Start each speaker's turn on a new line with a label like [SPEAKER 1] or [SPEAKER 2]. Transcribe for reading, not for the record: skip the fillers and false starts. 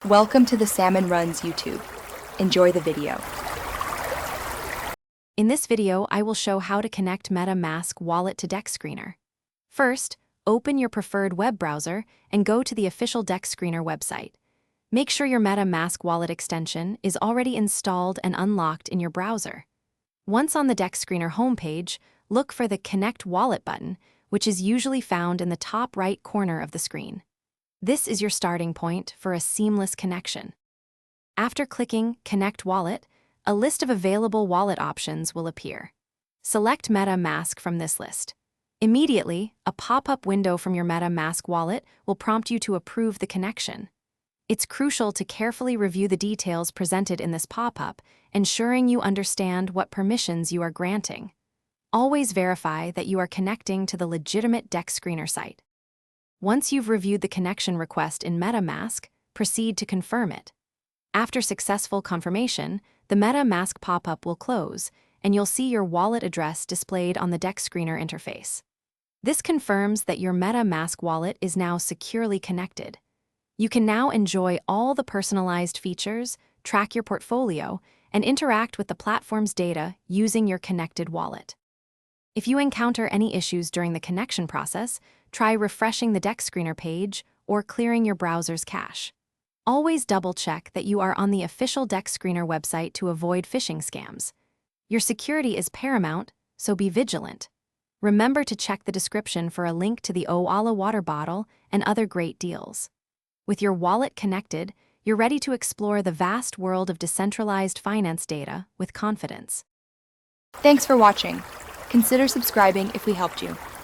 [SPEAKER 1] Welcome to the Salmon Runs YouTube. Enjoy the video.
[SPEAKER 2] In this video, I will show how to connect MetaMask wallet to Dexscreener. First, open your preferred web browser and go to the official Dexscreener website. Make sure your MetaMask wallet extension is already installed and unlocked in your browser. Once on the Dexscreener homepage, look for the Connect Wallet button, which is usually found in the top right corner of the screen. This is your starting point for a seamless connection. After clicking Connect Wallet, a list of available wallet options will appear. Select MetaMask from this list. Immediately, a pop-up window from your MetaMask wallet will prompt you to approve the connection. It's crucial to carefully review the details presented in this pop-up, ensuring you understand what permissions you are granting. Always verify that you are connecting to the legitimate Dexscreener site. Once you've reviewed the connection request in MetaMask, proceed to confirm it. After successful confirmation, the MetaMask pop-up will close, and you'll see your wallet address displayed on the Dexscreener interface. This confirms that your MetaMask wallet is now securely connected. You can now enjoy all the personalized features, track your portfolio, and interact with the platform's data using your connected wallet. If you encounter any issues during the connection process, try refreshing the Dexscreener page or clearing your browser's cache. Always double-check that you are on the official Dexscreener website to avoid phishing scams. Your security is paramount, so be vigilant. Remember to check the description for a link to the Oala water bottle and other great deals. With your wallet connected, you're ready to explore the vast world of decentralized finance data with confidence.
[SPEAKER 1] Thanks for watching. Consider subscribing if we helped you.